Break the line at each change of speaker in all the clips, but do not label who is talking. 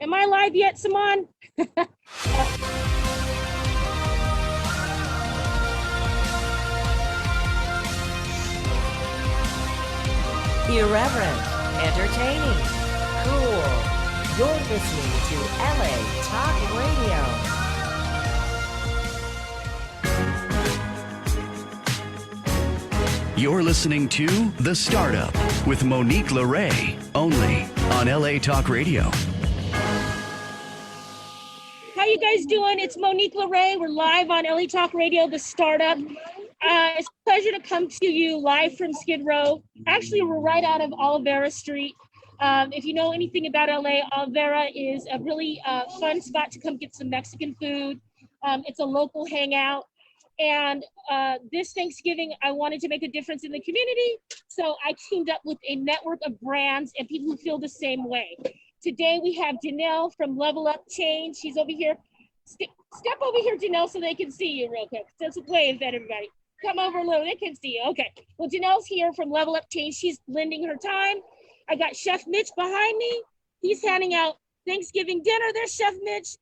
Am I live yet, Saman?
Irreverent, entertaining, cool. You're listening to LA Talk Radio.
You're listening to The Startup with Monique Lore, only on LA Talk Radio.
How you guys doing? It's Monique Lore. We're live on LA Talk Radio, The Startup. It's a pleasure to come to you live from Skid Row. Actually, we're right out of Olivera Street. If you know anything about LA, Olivera is a really fun spot to come get some Mexican food. It's a local hangout. And this Thanksgiving, I wanted to make a difference in the community. So I teamed up with a network of brands and people who feel the same way. Today we have Janelle from Level Up Change. She's over here. Step over here, Janelle, so they can see you real quick. Just wave at everybody. Come over a little, they can see you. Okay, well, Janelle's here from Level Up Change. She's lending her time. I got Chef Mitch behind me. He's handing out Thanksgiving dinner. There's Chef Mitch.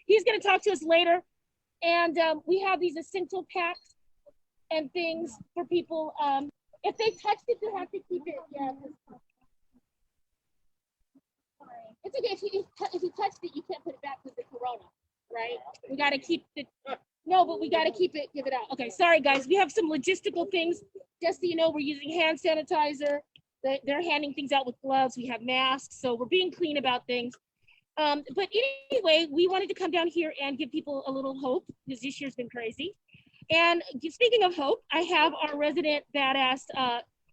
He's gonna talk to us later. And we have these essential packs and things for people. If they touch it, they have to keep it. Yeah. It's okay if you touched it, you can't put it back with the corona, right? We got to keep it. No, but we got to keep it, give it out. Okay, sorry guys. We have some logistical things. Just so you know, we're using hand sanitizer. They're handing things out with gloves. We have masks, so we're being clean about things. But anyway, we wanted to come down here and give people a little hope because this year's been crazy. And speaking of hope, I have our resident badass,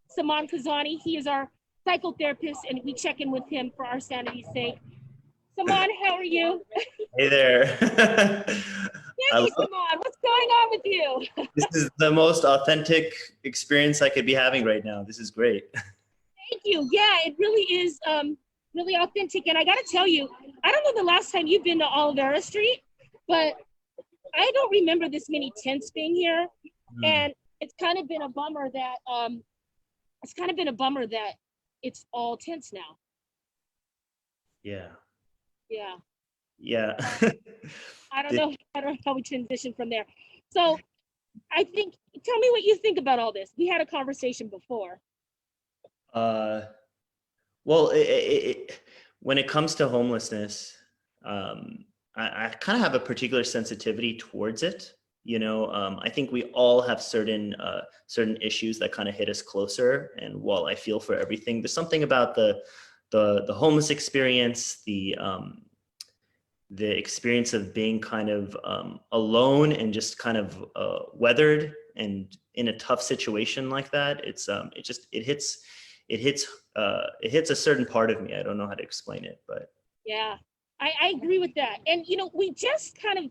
Saman Kazani. He is our psychotherapist, and we check in with him for our sanity's sake. Saman, how are you?
Hey there.
Hey, Saman, what's going on with you?
This is the most authentic experience I could be having right now. This is great.
Thank you. Yeah, it really is really authentic. And I got to tell you, I don't know the last time you've been to Olivera Street, but I don't remember this many tents being here. And it's kind of been a bummer that it's all tents now.
Yeah.
I don't know how we transition from there. So I think, tell me what you think about all this. We had a conversation before.
Well, when it comes to homelessness, I kind of have a particular sensitivity towards it. You know, I think we all have certain issues that kind of hit us closer. And while I feel for everything, there's something about the homeless experience, the experience of being kind of alone and just kind of weathered and in a tough situation like that. It hits a certain part of me. I don't know how to explain it, but
yeah, I agree with that. And you know, we just kind of,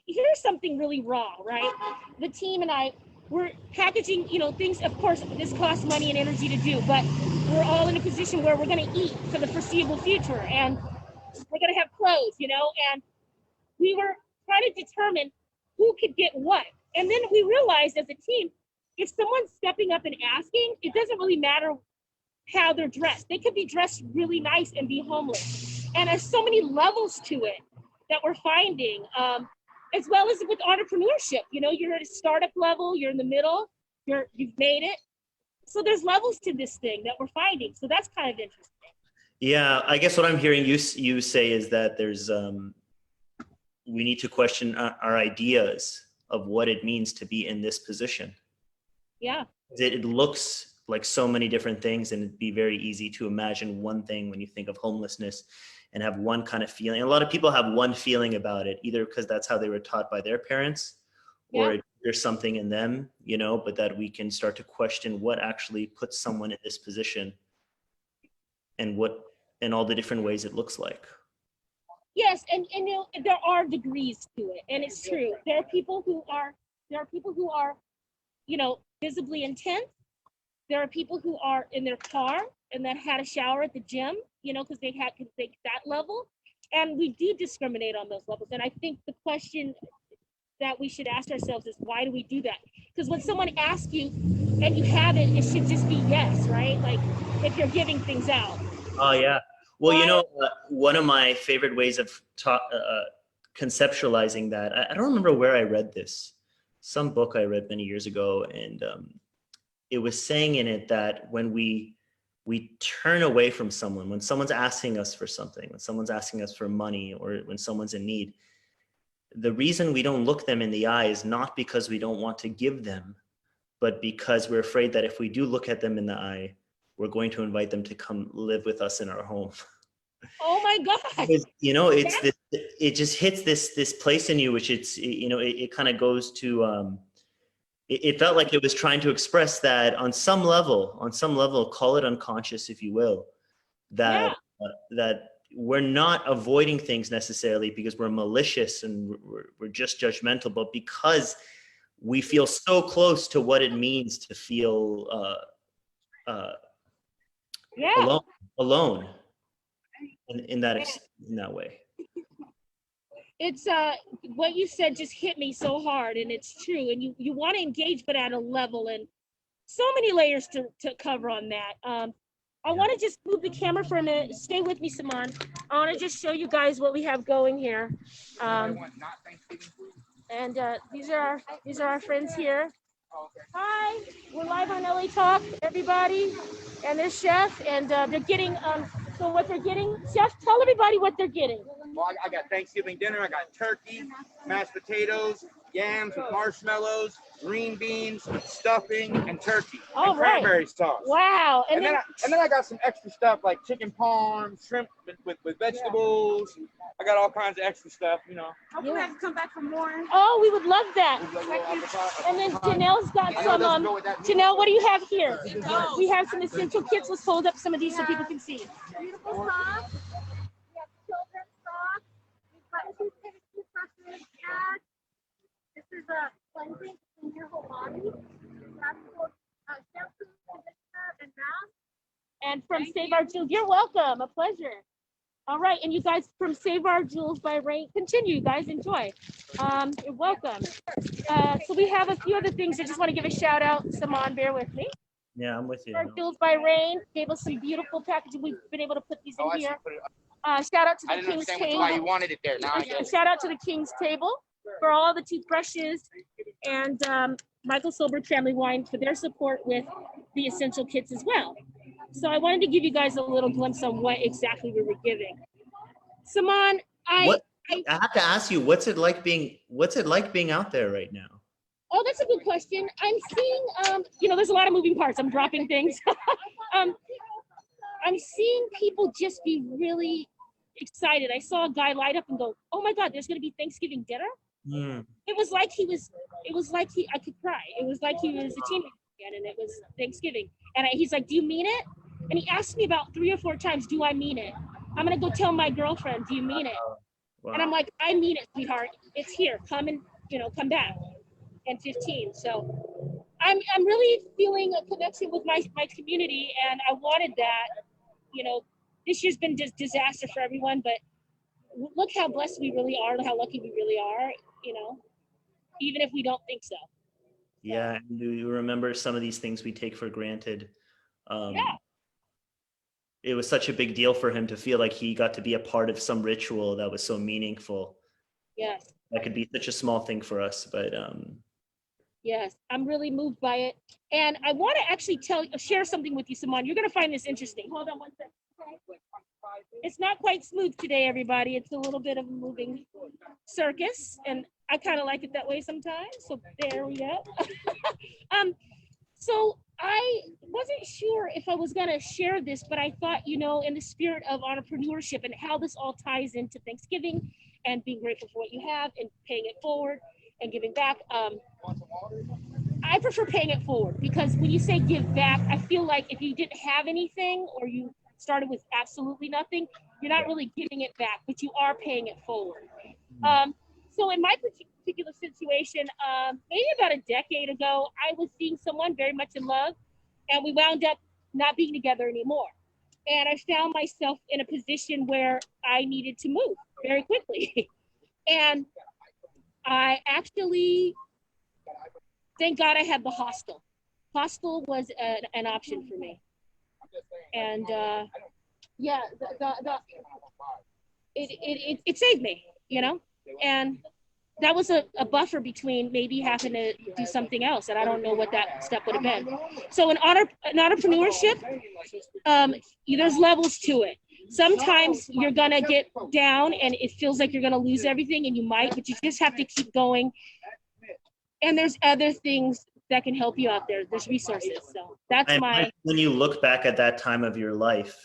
here's something really wrong, right? The team and I, we're packaging, you know, things. Of course, this costs money and energy to do, but we're all in a position where we're going to eat for the foreseeable future, and we're going to have clothes, you know. And we were trying to determine who could get what, and then we realized as a team, if someone's stepping up and asking, it doesn't really matter how they're dressed. They could be dressed really nice and be homeless. And there's so many levels to it that we're finding, as well as with entrepreneurship. You know, you're at a startup level, you're in the middle, you've made it. So there's levels to this thing that we're finding. So that's kind of interesting.
Yeah, I guess what I'm hearing you say is that there's we need to question our ideas of what it means to be in this position.
Yeah.
It looks like so many different things, and it'd be very easy to imagine one thing when you think of homelessness and have one kind of feeling. A lot of people have one feeling about it, either because that's how they were taught by their parents, or there's something in them, you know, but that we can start to question what actually puts someone in this position and all the different ways it looks like.
Yes, and you know, there are degrees to it, and it's true. There are people who are, you know, visibly intense. There are people who are in their car and that had a shower at the gym, you know, because they that level. And we do discriminate on those levels. And I think the question that we should ask ourselves is, why do we do that? Because when someone asks you and you have it, it should just be yes, right? Like if you're giving things out.
Oh yeah. Well, one of my favorite ways of conceptualizing that, I don't remember where I read this, some book I read many years ago, and it was saying in it that when we turn away from someone, when someone's asking us for something, when someone's asking us for money, or when someone's in need, the reason we don't look them in the eye is not because we don't want to give them, but because we're afraid that if we do look at them in the eye, we're going to invite them to come live with us in our home.
Oh my God.
It just hits this place in you, which it kind of goes to, it felt like it was trying to express that on some level, call it unconscious, if you will, that we're not avoiding things necessarily because we're malicious and we're just judgmental, but because we feel so close to what it means to feel alone in that way.
It's what you said just hit me so hard, and it's true. And you want to engage, but at a level, and so many layers to cover on that. I want to just move the camera for a minute. Stay with me, Saman. I want to just show you guys what we have going here. And these are our friends here. Hi, we're live on LA Talk, everybody, and there's Chef, and they're getting so what they're getting. Chef, tell everybody what they're getting.
Well, I got Thanksgiving dinner. I got turkey, mashed potatoes, yams with marshmallows, green beans, stuffing, and turkey, and cranberry sauce.
Wow!
And then I got some extra stuff like chicken parm, shrimp with vegetables. I got all kinds of extra stuff,
Hope you guys come back for more.
Oh, we would love that. And then Janelle's got some. Janelle, what do you have here? We have some essential kits. Let's hold up some of these so people can see.
Beautiful socks. We have children's socks. We've got toothpaste, toothbrushes, pads. This is a cleansing to clean your whole body. Shampoo, conditioner, and mask.
And from Save Our Jewels, you're welcome. A pleasure. All right, and you guys from Save Our Jewels by Rain, continue, you guys, enjoy. You're welcome. So we have a few other things. I just want to give a shout out. Saman, bear with me.
Yeah, I'm with you.
Save Our Jewels by Rain gave us some beautiful packaging. We've been able to put these in here. Shout out to the King's Table.
why you wanted it there. Now I get it.
Shout out to the King's Table for all the toothbrushes, and Michael Solberg Family Wine for their support with the essential kits as well. So I wanted to give you guys a little glimpse on what exactly we were giving. Saman, I
have to ask you, what's it like being out there right now?
Oh, that's a good question. I'm seeing, there's a lot of moving parts. I'm dropping things. I'm seeing people just be really excited. I saw a guy light up and go, "Oh my God, there's going to be Thanksgiving dinner." It was like I could cry. It was like he was a teenager again, and it was Thanksgiving. And he's like, "Do you mean it?" And he asked me about 3 or 4 times, "Do I mean it? I'm going to go tell my girlfriend, do you mean it?" Wow. And I'm like, "I mean it, sweetheart. It's here. Come and, come back." And 15. So I'm really feeling a connection with my community, and I wanted that. This year's been disaster for everyone, but look how blessed we really are, how lucky we really are, even if we don't think so.
Yeah, and you remember some of these things we take for granted. It was such a big deal for him to feel like he got to be a part of some ritual that was so meaningful.
Yes.
That could be such a small thing for us, but
yes, I'm really moved by it. And I want to actually share something with you, Saman. You're going to find this interesting. Hold on one second. It's not quite smooth today, everybody. It's a little bit of a moving circus, and I kind of like it that way sometimes. So there we go. So I wasn't sure if I was going to share this, but I thought, in the spirit of entrepreneurship and how this all ties into Thanksgiving and being grateful for what you have and paying it forward and giving back. I prefer paying it forward, because when you say give back, I feel like if you didn't have anything or you started with absolutely nothing, you're not really giving it back, but you are paying it forward. So in my particular situation, maybe about a decade ago, I was seeing someone very much in love, and we wound up not being together anymore. And I found myself in a position where I needed to move very quickly. And I actually, thank God I had the hostel. Hostel was an option for me. And yeah, it saved me, you know, and that was a buffer between maybe having to do something else, and I don't know what that step would have been. So in entrepreneurship, there's levels to it. Sometimes you're gonna get down and it feels like you're gonna lose everything, and you might, but you just have to keep going. And there's other things that can help you out there. There's resources. So that's
when you look back at that time of your life,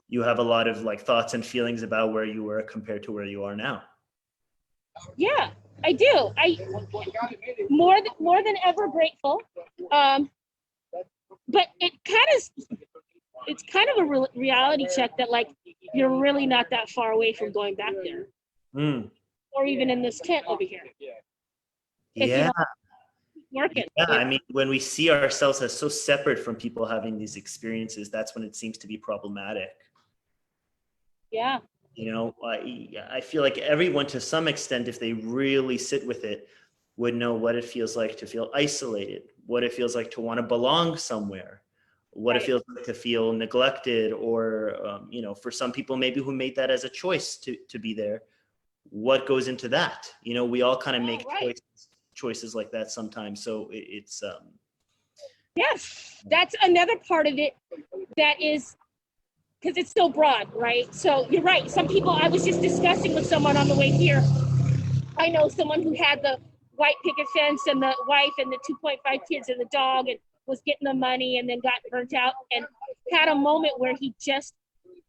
you have a lot of like thoughts and feelings about where you were compared to where you are now.
Yeah, I do. I more than ever grateful. But it's kind of a reality check that like you're really not that far away from going back there, or even in this tent over here.
Yeah.
Working.
Yeah, I mean, when we see ourselves as so separate from people having these experiences, that's when it seems to be problematic.
Yeah.
You know, I feel like everyone, to some extent, if they really sit with it, would know what it feels like to feel isolated, what it feels like to want to belong somewhere, what it feels like to feel neglected, or, you know, for some people maybe who made that as a choice to be there, what goes into that? You know, we all kind of make choices like that sometimes. So it's
yes, that's another part of it that is, because it's so broad, right? So you're right. Some people, I was just discussing with someone on the way here. I know someone who had the white picket fence and the wife and the 2.5 kids and the dog, and was getting the money and then got burnt out and had a moment where he just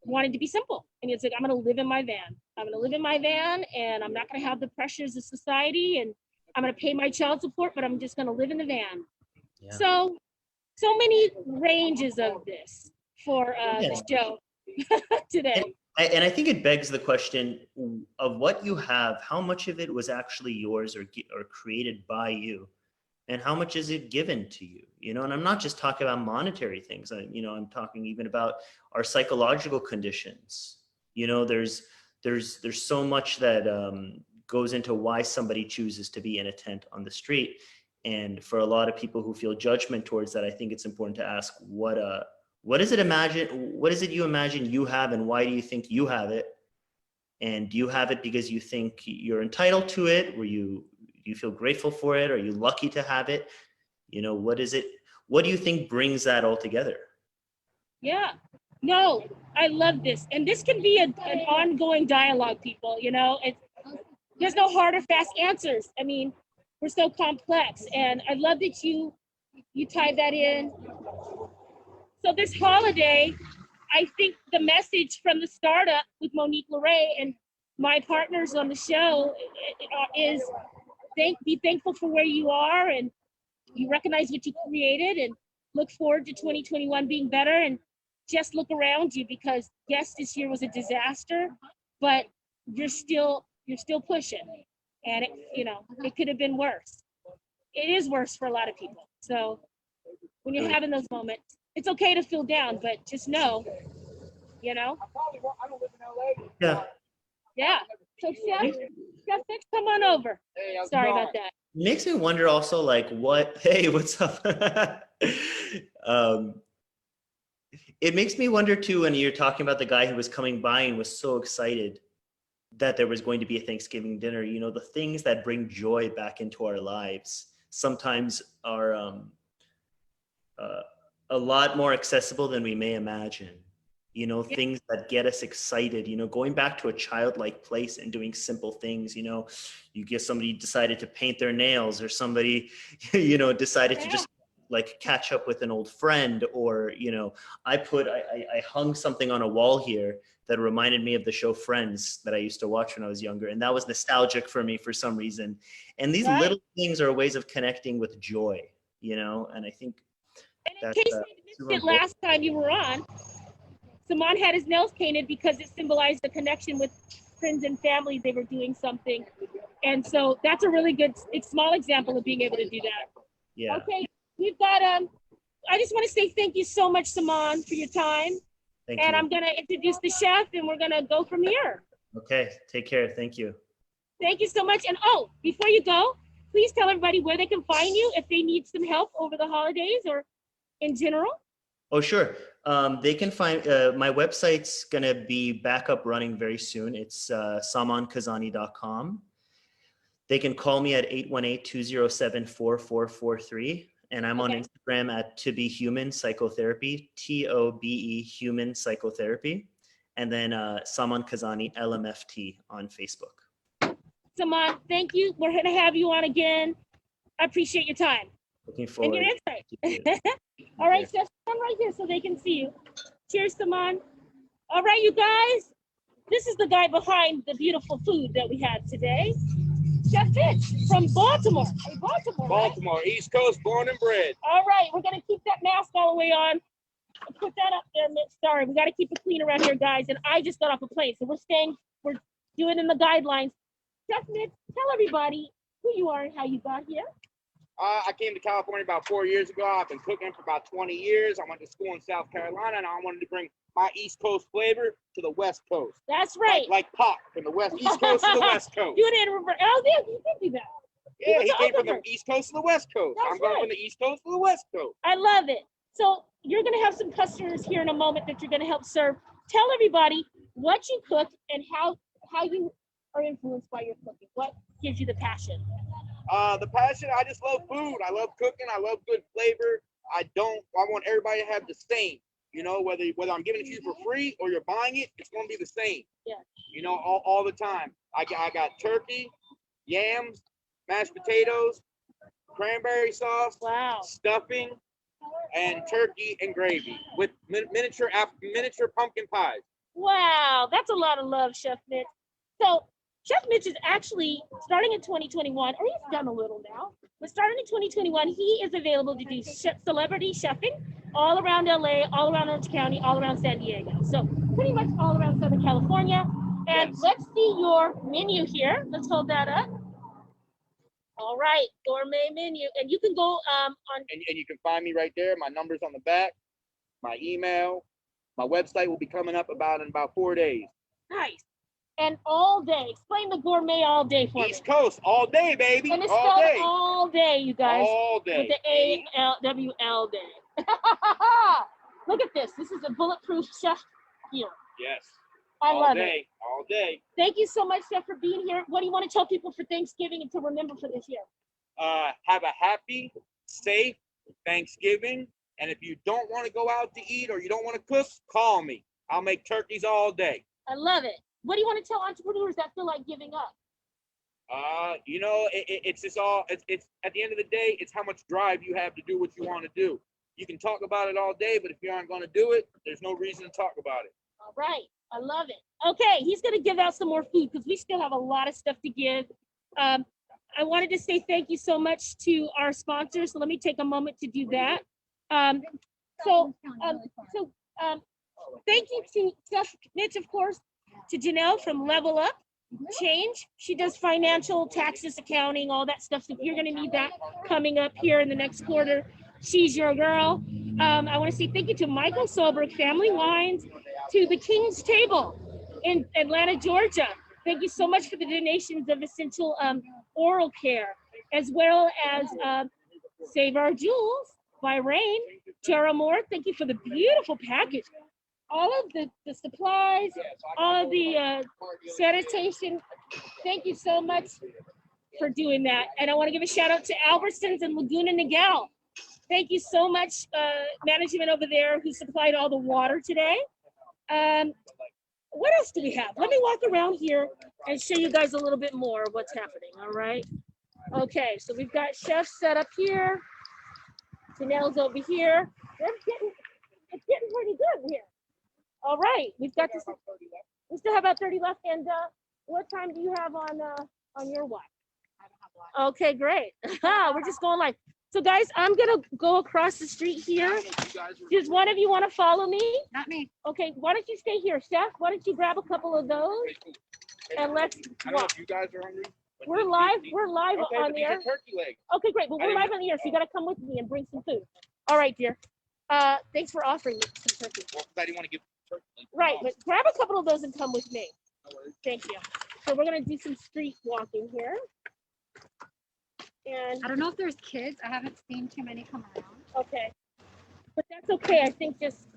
wanted to be simple. And he's like, I'm going to live in my van. I'm going to live in my van, and I'm not going to have the pressures of society, and I'm going to pay my child support, but I'm just going to live in the van. Yeah. So many ranges of this for the show today.
And I think it begs the question of what you have, how much of it was actually yours or created by you, and how much is it given to you? You know, and I'm not just talking about monetary things. I'm talking even about our psychological conditions. You know, there's so much that goes into why somebody chooses to be in a tent on the street. And for a lot of people who feel judgment towards that, I think it's important to ask what is it you imagine you have, and why do you think you have it? And do you have it because you think you're entitled to it? Do you feel grateful for it? Are you lucky to have it? You know, what is it? What do you think brings that all together?
Yeah, no, I love this. And this can be an ongoing dialogue, people, you know, there's no hard or fast answers. I mean, we're so complex, and I love that you tied that in. So this holiday, I think the message from the startup with Monique Lore and my partners on the show is be thankful for where you are, and you recognize what you created, and look forward to 2021 being better, and just look around you, because yes, this year was a disaster, but you're still pushing, and it could have been worse. It is worse for a lot of people. So when you're having those moments, it's okay to feel down, but just know, you know.
Yeah.
Yeah. So Chef Mitch, come on over. Sorry about that.
It makes me wonder also, like, hey, what's up? It makes me wonder too, when you're talking about the guy who was coming by and was so excited that there was going to be a Thanksgiving dinner. You know, the things that bring joy back into our lives sometimes are a lot more accessible than we may imagine. You know, things that get us excited, you know, going back to a childlike place and doing simple things. You know, you get somebody decided to paint their nails, or somebody, you know, decided to just like catch up with an old friend, or, you know, I hung something on a wall here that reminded me of the show Friends that I used to watch when I was younger. And that was nostalgic for me for some reason. And these little things are ways of connecting with joy, you know, and I think
and in case you missed it last time you were on, Saman had his nails painted because it symbolized the connection with friends and family. They were doing something. And so that's a really good, small example of being able to do that.
Yeah.
Okay, we've got, I just want to say thank you so much, Saman, for your time.
Thank you.
I'm going to introduce the chef, and we're going to go from here.
Okay, take care. Thank you.
Thank you so much. And before you go, please tell everybody where they can find you if they need some help over the holidays or in general.
Oh, sure. They can find my website's gonna be back up running very soon. It's samankazani.com. They can call me at 818-207-4443. And I'm on Instagram at To Be Human Psychotherapy, TOBE Human Psychotherapy. And then Saman Kazani LMFT on Facebook.
Saman, thank you. We're going to have you on again. I appreciate your time.
Looking forward.
And your insight. All right, Chef, come right here so they can see you. Cheers, Saman. All right, you guys. This is the guy behind the beautiful food that we had today. Chef Mitch from Baltimore. Hey,
Baltimore,
right?
East Coast, born and bred.
All right, we're going to keep that mask all the way on. Put that up there, Mitch. Sorry, we got to keep it clean around here, guys. And I just got off a plane, so we're doing in the guidelines. Chef Mitch, tell everybody who you are and how you got here.
I came to California about 4 years ago. I've been cooking for about 20 years. I went to school in South Carolina, and I wanted to bring my East Coast flavor to the West Coast.
That's right.
Like Pop from the East Coast to the West Coast.
You did reverse. Oh, yeah, you did do that.
Yeah, he came from the East Coast to the West Coast.
That's
I'm going from the East Coast to the West Coast.
I love it. So you're going to have some customers here in a moment that you're going to help serve. Tell everybody what you cook and how you are influenced by your cooking. What gives you the passion?
The passion, I just love food. I love cooking. I love good flavor. I want everybody to have the same. You know, whether I'm giving it to you for free or you're buying it, it's going to be the same.
Yeah.
You know, all the time. I got turkey, yams, mashed potatoes, cranberry sauce, stuffing, and turkey and gravy with miniature pumpkin pies.
Wow, that's a lot of love, Chef Mitch. So Chef Mitch is actually starting in 2021, or he's done a little now, but starting in 2021, he is available to do celebrity chefing all around LA, all around Orange County, all around San Diego. So pretty much all around Southern California. And let's see your menu here. Let's hold that up. All right, gourmet menu. And you can go on.
And you can find me right there. My number's on the back, my email, my website will be coming up in about 4 days.
Nice. And all day. Explain the gourmet all day for me.
East Coast, all day, baby.
And it's
all day.
All day, you guys.
All day.
With the AWL day. Look at this. This is a bulletproof chef gear.
Yes.
I love
it. All day.
Thank you so much, Chef, for being here. What do you want to tell people for Thanksgiving and to remember for this year?
Have a happy, safe Thanksgiving. And if you don't want to go out to eat or you don't want to cook, call me. I'll make turkeys all day.
I love it. What do you want to tell entrepreneurs that feel like giving up?
You know, it's just it's at the end of the day, it's how much drive you have to do what you want to do. You can talk about it all day, but if you aren't going to do it, there's no reason to talk about it.
All right. I love it. Okay. He's going to give out some more food because we still have a lot of stuff to give. I wanted to say thank you so much to our sponsors. So let me take a moment to do that. Thank you to Chef Mitch, of course, to Janelle from Level Up Change. She does financial, taxes, accounting, all that stuff. So you're going to need that coming up here in the next quarter. She's your girl. I want to say thank you to Michael Solberg, Family Wines, to the King's Table in Atlanta, Georgia. Thank you so much for the donations of essential oral care, as well as Save Our Jewels by Rain. Tara Moore, thank you for the beautiful package. All of the supplies, all of the sanitation. Thank you so much for doing that. And I want to give a shout out to Albertsons and Laguna Niguel. Thank you so much, management over there who supplied all the water today. What else do we have? Let me walk around here and show you guys a little bit more of what's happening, all right? Okay, so we've got chefs set up here. Janelle's over here. It's getting pretty good here. All right, we've got this. We still have about 30 left. And what time do you have on your watch? I don't have watch. Okay, great. We're just going live. So guys, I'm gonna go across the street here. Does one of you want to follow me?
Not me.
Okay, why don't you stay here, Chef? Why don't you grab a couple of those and let's
I don't know if you guys are hungry.
We're live. We're live
Okay,
on
but
the air.
these are turkey legs.
Okay, great. But we're live on the air, so you got to come with me and bring some food. All right, dear. Thanks for offering me some turkey.
Well, I didn't want to give turkey legs.
Right, but grab a couple of those and come with me. Thank you. So we're gonna do some street walking here. And
I don't know if there's kids. I haven't seen too many come around.
okay, but that's okay. I think just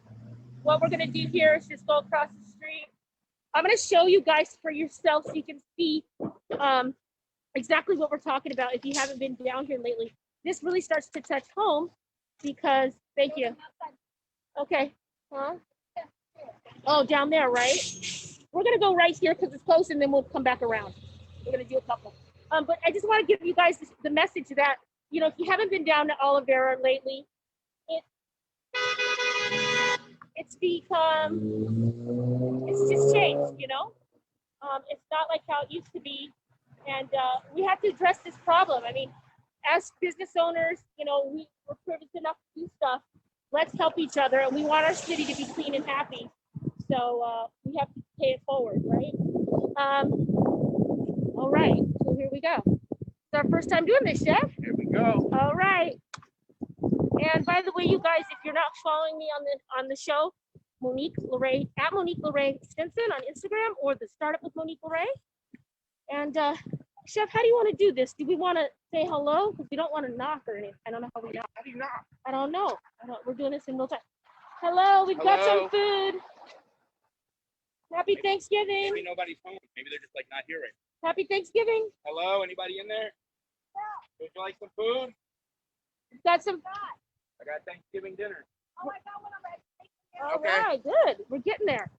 what we're gonna do here is just go across the street. I'm gonna show you guys for yourself so you can see exactly what we're talking about if you haven't been down here lately. This really starts to touch home because, thank you. Okay, huh? Oh, down there, right? We're gonna go right here because it's close and then we'll come back around. We're gonna do a couple. But I just wanna give you guys the message that, you know, if you haven't been down to Oliveira lately, it's become, it's just changed, you know? It's not like how it used to be. And we have to address this problem. I mean, as business owners, you know, we're privileged enough to do stuff. Let's help each other. And we want our city to be clean and happy. So we have to pay it forward, right? All right, so here we go. It's our first time doing this, Chef.
Here we go.
All right. And by the way, you guys, if you're not following me on the show, Monique Lore, at Monique Lore Stinson on Instagram, or the Startup with Monique Lore. And Chef, how do you want to do this? Do we want to say hello? Because we don't want to knock or anything. I don't know how we knock.
How do you knock?
I don't know. We're doing this in real time. Hello, we've got some food. Happy Thanksgiving.
Maybe nobody's home. Maybe they're just like not here right now.
Happy Thanksgiving.
Hello, anybody in there? Would you like some food?
We've got some.
I got Thanksgiving dinner.
Oh, I got one already.
All
Okay.
right, good. We're getting there.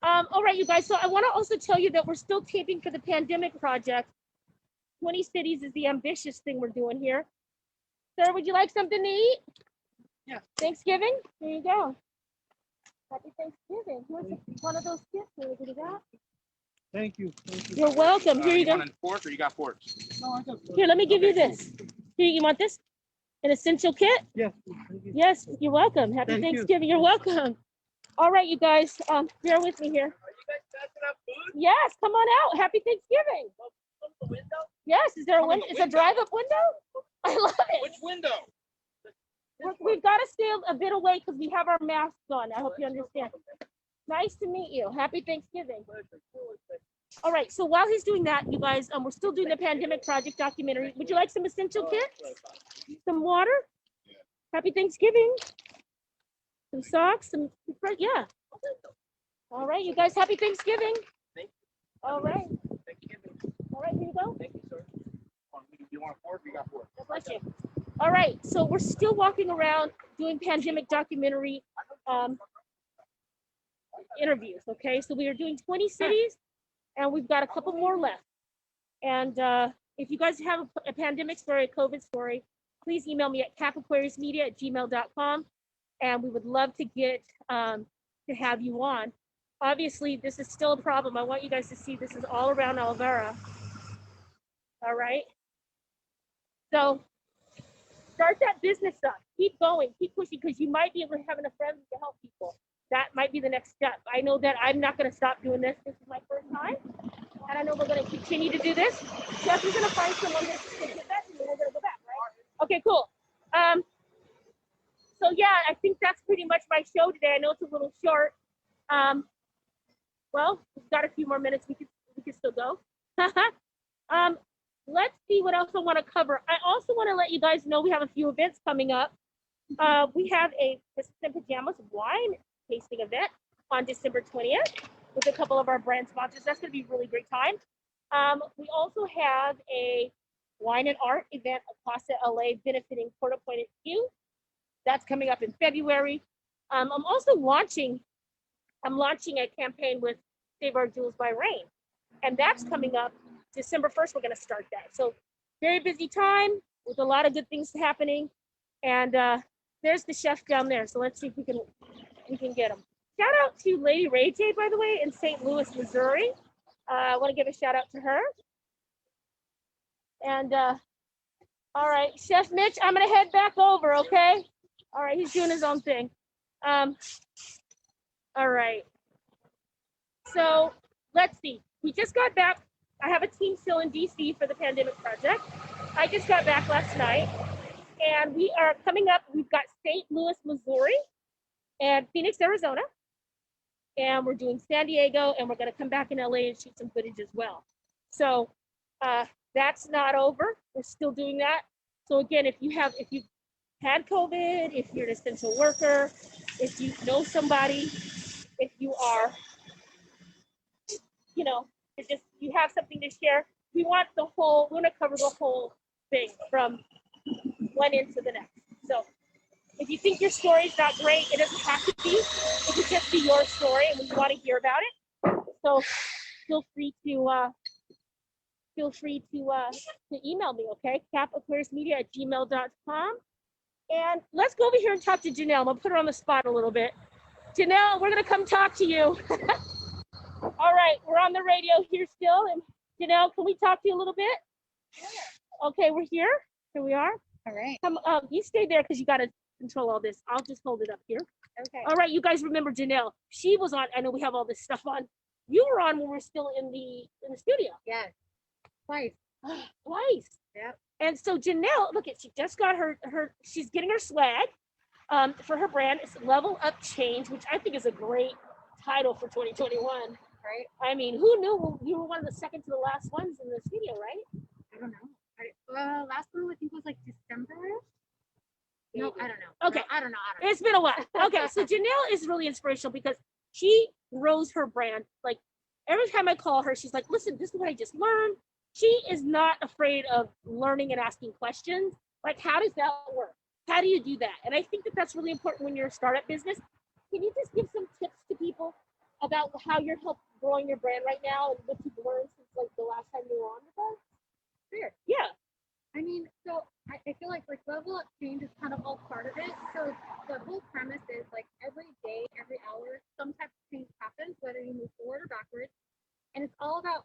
All right, you guys. So I want to also tell you that we're still taping for the pandemic project. 20 cities is the ambitious thing we're doing here. Sir, would you like something to eat?
Yeah.
Thanksgiving? There you go. Happy Thanksgiving. Here's one of those gifts. Here, look at that.
Thank you. Thank you.
You're welcome. Here you go.
Want a fork or you got forks?
No, I got
Here, let me give you this. Here, you want this? An essential kit?
Yes. Thank you.
Yes, you're welcome. Happy
Thank you.
Thanksgiving. You're welcome. All right, you guys. Bear with me here.
Are you guys passing out food?
Yes, come on out. Happy Thanksgiving.
From the window?
Yes, is there a
Come in
window?
the
Is a
window.
drive-up window? I love it.
Which window?
We've got to stay a bit away because we have our masks on. I hope you understand. Nice to meet you. Happy Thanksgiving. All right, so while he's doing that, you guys, we're still doing the pandemic project documentary. Would you like some essential kits? Some water? Happy Thanksgiving. Some socks, yeah. All right, you guys, happy Thanksgiving. All right. All right, here you go.
Thank you, sir. You want a fork? You got fork.
God bless you. All right, so we're still walking around doing pandemic documentary interviews, okay? So we are doing 20 cities, and we've got a couple more left. And if you guys have a pandemic story, a COVID story, please email me at capaquariusmedia@gmail.com, and we would love to get to have you on. Obviously, this is still a problem. I want you guys to see this is all around Oliveira. All right. So start that business up. Keep going. Keep pushing, because you might be able to have enough friends to help people. That might be the next step. I know that I'm not going to stop doing this. This is my first time, and I know we're going to continue to do this. Jeff is going to find someone that can get that, and then we're going to go back, right? Okay, cool. So yeah, I think that's pretty much my show today. I know it's a little short. Well, we've got a few more minutes. We can still go. Let's see what else I want to cover. I also want to let you guys know we have a few events coming up. We have a Christmas in Pajamas wine tasting event on December 20th with a couple of our brand sponsors. That's going to be a really great time. We also have a wine and art event across LA benefiting Port Point HQ. That's coming up in February. I'm also launching a campaign with Save Our Jewels by Rain, and that's coming up December 1st. We're going to start that. So very busy time with a lot of good things happening. And there's the chef down there. So let's see if we can get him. Shout out to Lady Ray J, by the way, in St. Louis, Missouri. I want to give a shout out to her. And all right, Chef Mitch, I'm going to head back over, okay? All right, he's doing his own thing. All right. So let's see. We just got back. I have a team still in DC for the pandemic project. I just got back last night, and we are coming up. We've got St. Louis, Missouri, and Phoenix, Arizona, and we're doing San Diego, and we're going to come back in LA and shoot some footage as well. So that's not over. We're still doing that. So again, if you've had COVID, if you're an essential worker, if you know somebody, if you are, you know, it's just you have something to share. We want to cover the whole thing from one end to the next. So if you think your story is not great, it doesn't have to be. It could just be your story, and we want to hear about it. So feel free to email me, okay? capaquariusmedia@gmail.com. And let's go over here and talk to Janelle. I'm gonna put her on the spot a little bit. Janelle, we're gonna come talk to you. All right, we're on the radio here still. And Janelle, can we talk to you a little bit? Sure. Okay, we're here. Here we are.
All right.
Come, you stay there because you gotta control all this. I'll just hold it up here.
Okay.
All right, you guys remember Janelle? She was on. I know we have all this stuff on. You were on when we were still in the studio.
Yes. Twice.
Twice.
Yep.
And so Janelle, look at, she just got she's getting her swag for her brand. It's Level Up Change, which I think is a great title for 2021.
Right.
I mean, who knew you were one of the second to the last ones in the studio, right?
I don't know. Last one I think was like December. No, I don't know.
Okay.
No, I don't know.
It's been a while. Okay, so Janelle is really inspirational because she grows her brand. Like every time I call her, she's like, listen, this is what I just learned. She is not afraid of learning and asking questions. Like, how does that work? How do you do that? And I think that that's really important when you're a startup business. Can you just give some tips to people about how you're growing your brand right now and what you've learned since like the last time you were on with us?
Sure.
Yeah.
I mean, so I feel like Level Up Change is kind of all part of it. So the whole premise is like every day, every hour, some type of change happens, whether you move forward or backwards. And it's all about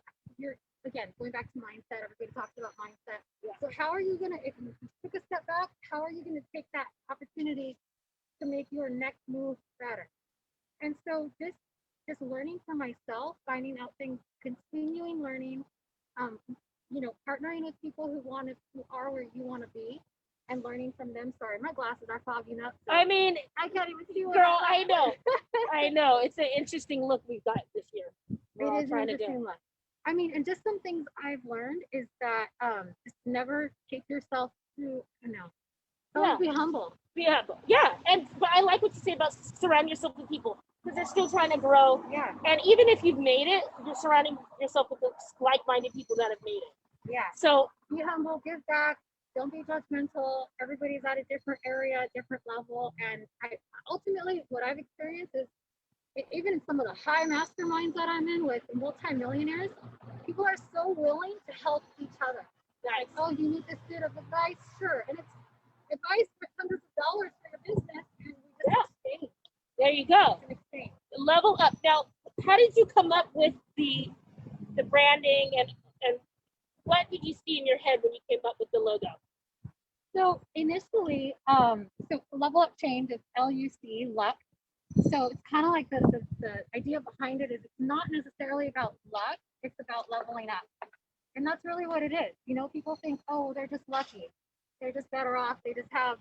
again, going back to mindset. Everybody talks about mindset. Yeah. So how are you gonna, if you took a step back, how are you gonna take that opportunity to make your next move better? And so just learning for myself, finding out things, continuing learning, partnering with people who are where you want to be, and learning from them. Sorry, my glasses are fogging up. So
I mean,
I can't even see what.
Girl, I know. I know. It's an interesting look we've got this year.
It is an interesting look. I mean, and just some things I've learned is that just never take yourself to, always be humble.
Be humble. Yeah. But I like what you say about surround yourself with people because they're still trying to grow.
Yeah.
And even if you've made it, you're surrounding yourself with like-minded people that have made it.
Yeah.
So
be humble, give back, don't be judgmental. Everybody's at a different area, different level. And ultimately what I've experienced is even in some of the high masterminds that I'm in with multimillionaires, people are so willing to help each other. Like, oh, you need this bit of advice? Sure. And it's advice for hundreds of dollars for your business. And we just exchange.
There you go. Level Up. Now, how did you come up with the branding and what did you see in your head when you came up with the logo?
So initially, so Level Up Change is LUC, luck. So it's kind of like the idea behind it is it's not necessarily about luck, it's about leveling up. And that's really what it is. People think, oh, they're just lucky. They're just better off. They just have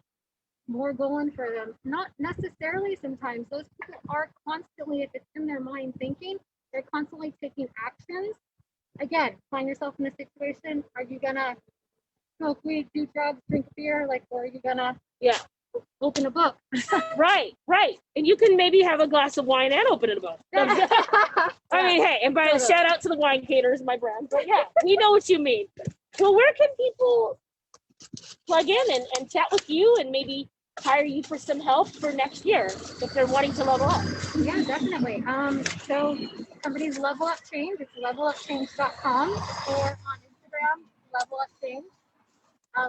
more going for them. Not necessarily sometimes. Those people are constantly, if it's in their mind thinking, they're constantly taking actions. Again, find yourself in a situation, are you gonna smoke weed, do drugs, drink beer, or are you gonna open a book?
Right. And you can maybe have a glass of wine and open a book. I mean, hey, and by shout out to the wine caterers, my brand. But yeah, we know what you mean. Well, where can people plug in and chat with you and maybe hire you for some help for next year if they're wanting to level up?
Yeah, definitely. So company's Level Up Change. It's levelupchange.com or on Instagram, Level Up Change.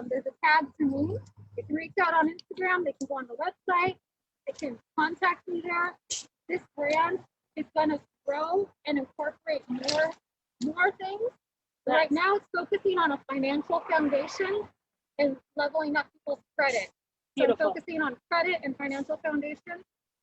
There's a tab to me. They can reach out on Instagram. They can go on the website. They can contact me there. This brand is going to grow and incorporate more things. But right now, it's focusing on a financial foundation and leveling up people's credit. So I'm focusing on credit and financial foundation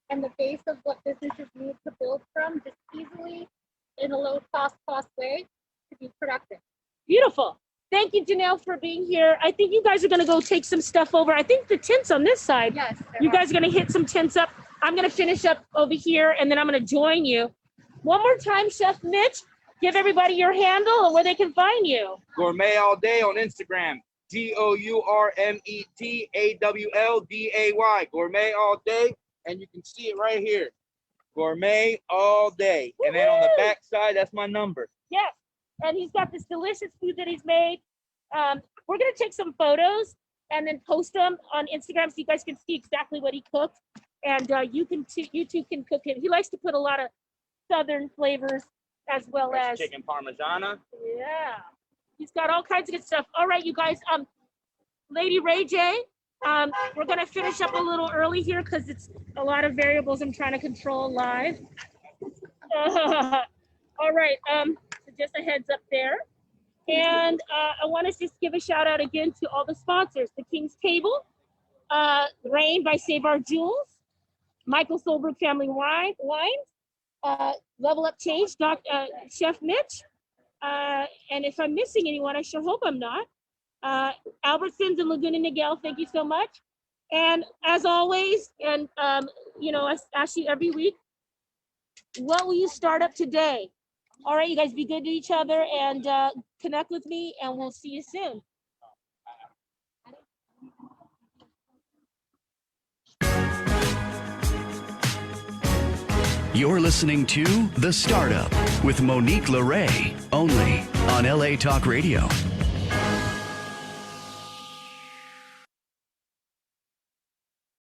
and the base of what businesses need to build from just easily in a low cost way to be productive.
Beautiful. Thank you, Janelle, for being here. I think you guys are going to go take some stuff over. I think the tents on this side.
Yes.
You guys are going to hit some tents up. I'm going to finish up over here, and then I'm going to join you. One more time, Chef Mitch, give everybody your handle and where they can find you.
Gourmet All Day on Instagram. GOURMETAWLDAY. Gourmet All Day. and you can see it right here. Gourmet all day. And then on the back side, that's my number.
Yes, and he's got this delicious food that he's made. We're gonna take some photos and then post them on Instagram so you guys can see exactly what he cooked. And you too can cook it. He likes to put a lot of Southern flavors as well
That's
as
chicken parmesan.
yeah. He's got all kinds of good stuff. All right, you guys. Lady Ray J, we're gonna finish up a little early here because it's a lot of variables I'm trying to control live. All right, so just a heads up there. And I want to just give a shout out again to all the sponsors: the King's Table, Rain by Save Our Jewels, Michael Solberg Family Wines, Level Up Change, Chef Mitch. And if I'm missing anyone, I sure hope I'm not. Albertsons and Laguna Niguel, thank you so much. And as always, and you know, I ask you every week, what will you start up today? All right, you guys be good to each other and connect with me, and we'll see you soon.
You're listening to The Startup with Monique Lore, only on LA Talk Radio.